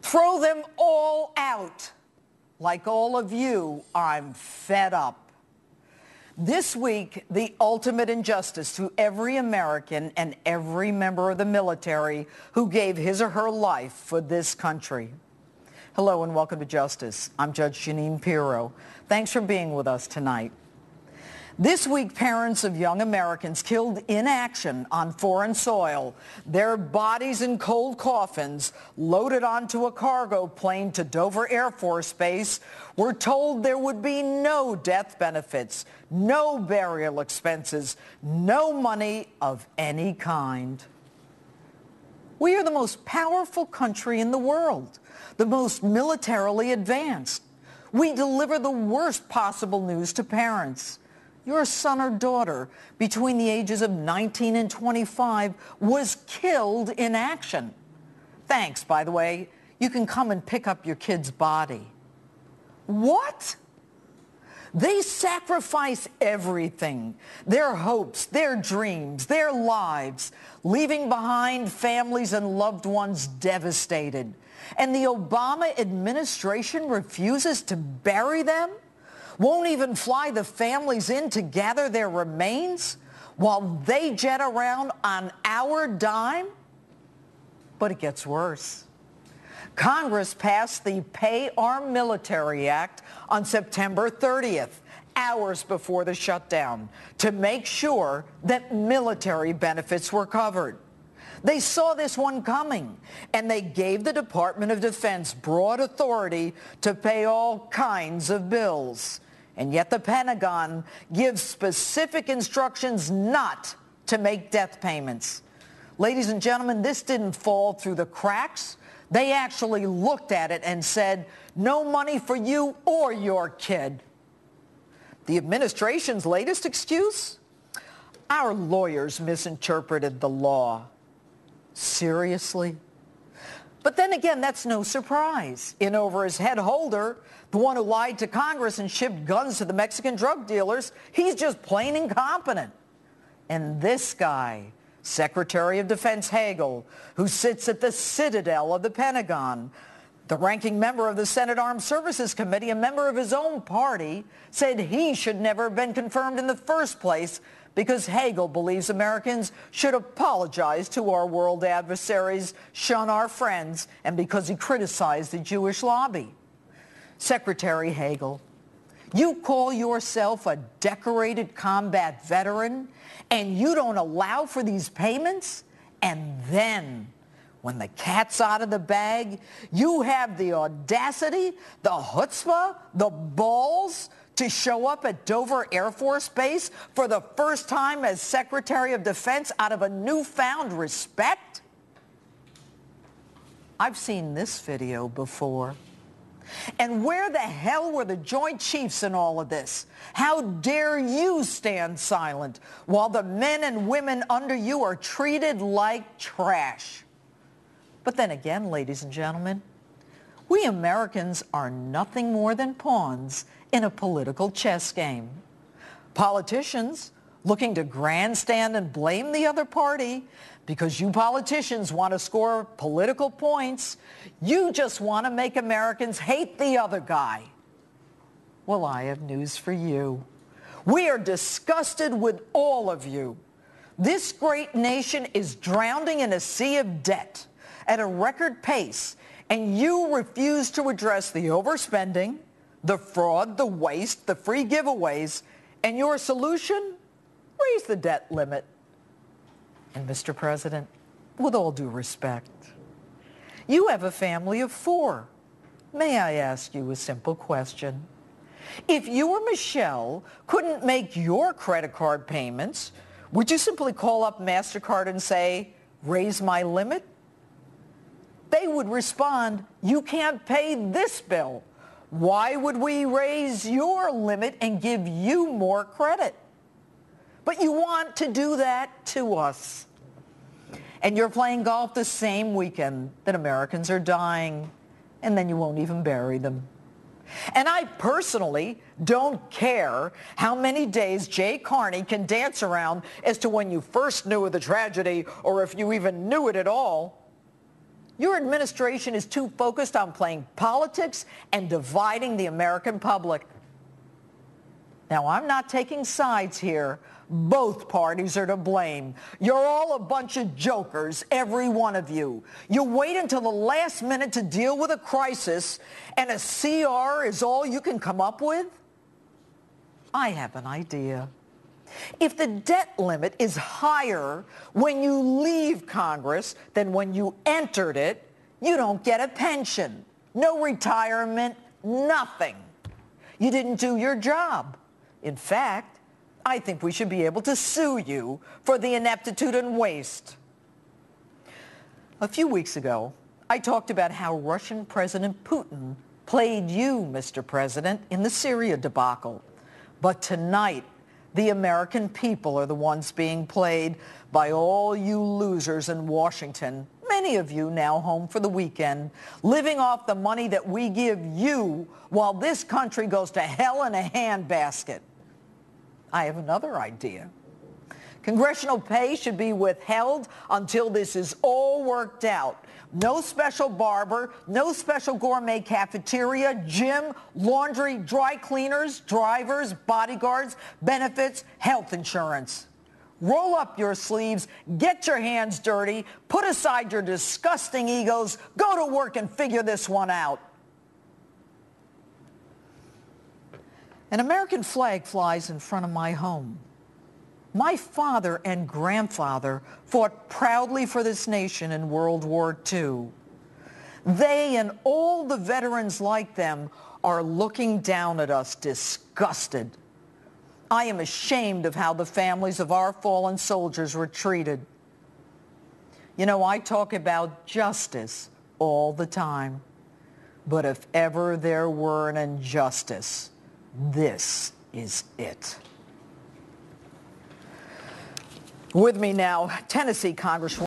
Throw them all out. Like all of you, I'm fed up. This week, the ultimate injustice to every American and every member of the military who gave his or her life for this country. Hello and welcome to Justice. I'm Judge Jeanine Pirro. Thanks for being with us tonight. This week, parents of young Americans killed in action on foreign soil, their bodies in cold coffins, loaded onto a cargo plane to Dover Air Force Base, were told there would be no death benefits, no burial expenses, no money of any kind. We are the most powerful country in the world, the most militarily advanced. We deliver the worst possible news to parents. Your son or daughter between the ages of 19 and 25 was killed in action. Thanks, by the way. You can come and pick up your kid's body. What? They sacrifice everything, their hopes, their dreams, their lives, leaving behind families and loved ones devastated. And the Obama administration refuses to bury them? Won't even fly the families in to gather their remains while they jet around on our dime? But it gets worse. Congress passed the Pay Our Military Act on September 30th, hours before the shutdown, to make sure that military benefits were covered. They saw this one coming, and they gave the Department of Defense broad authority to pay all kinds of bills. And yet the Pentagon gives specific instructions not to make death payments. Ladies and gentlemen, this didn't fall through the cracks. They actually looked at it and said, no money for you or your kid. The administration's latest excuse? Our lawyers misinterpreted the law. Seriously? But then again, that's no surprise. In over his head holder, the one who lied to Congress and shipped guns to the Mexican drug dealers, he's just plain incompetent. And this guy, Secretary of Defense Hagel, who sits at the citadel of the Pentagon, the ranking member of the Senate Armed Services Committee, a member of his own party, said he should never have been confirmed in the first place because Hagel believes Americans should apologize to our world adversaries, shun our friends, and because he criticized the Jewish lobby. Secretary Hagel, you call yourself a decorated combat veteran, and you don't allow for these payments? And then, when the cat's out of the bag, you have the audacity, the chutzpah, the balls to show up at Dover Air Force Base for the first time as Secretary of Defense out of a newfound respect? I've seen this video before. And where the hell were the Joint Chiefs in all of this? How dare you stand silent while the men and women under you are treated like trash? But then again, ladies and gentlemen, we Americans are nothing more than pawns in a political chess game. Politicians looking to grandstand and blame the other party because you politicians want to score political points. You just want to make Americans hate the other guy. Well, I have news for you. We are disgusted with all of you. This great nation is drowning in a sea of debt at a record pace, and you refuse to address the overspending, the fraud, the waste, the free giveaways, and your solution? Raise the debt limit. And Mr. President, with all due respect, you have a family of 4. May I ask you a simple question? If you or Michelle couldn't make your credit card payments, would you simply call up MasterCard and say, raise my limit? They would respond, you can't pay this bill. Why would we raise your limit and give you more credit? But you want to do that to us. And you're playing golf the same weekend that Americans are dying, and then you won't even bury them. And I personally don't care how many days Jay Carney can dance around as to when you first knew of the tragedy or if you even knew it at all. Your administration is too focused on playing politics and dividing the American public. Now, I'm not taking sides here. Both parties are to blame. You're all a bunch of jokers, every one of you. You wait until the last minute to deal with a crisis, and a CR is all you can come up with? I have an idea. If the debt limit is higher when you leave Congress than when you entered it, you don't get a pension, no retirement, nothing. You didn't do your job. In fact, I think we should be able to sue you for the ineptitude and waste. A few weeks ago, I talked about how Russian President Putin played you, Mr. President, in the Syria debacle. But tonight, the American people are the ones being played by all you losers in Washington, many of you now home for the weekend, living off the money that we give you while this country goes to hell in a handbasket. I have another idea. Congressional pay should be withheld until this is all worked out. No special barber, no special gourmet cafeteria, gym, laundry, dry cleaners, drivers, bodyguards, benefits, health insurance. Roll up your sleeves, get your hands dirty, put aside your disgusting egos, go to work and figure this one out. An American flag flies in front of my home. My father and grandfather fought proudly for this nation in World War II. They and all the veterans like them are looking down at us disgusted. I am ashamed of how the families of our fallen soldiers were treated. You know, I talk about justice all the time. But if ever there were an injustice, this is it. With me now, Tennessee Congresswoman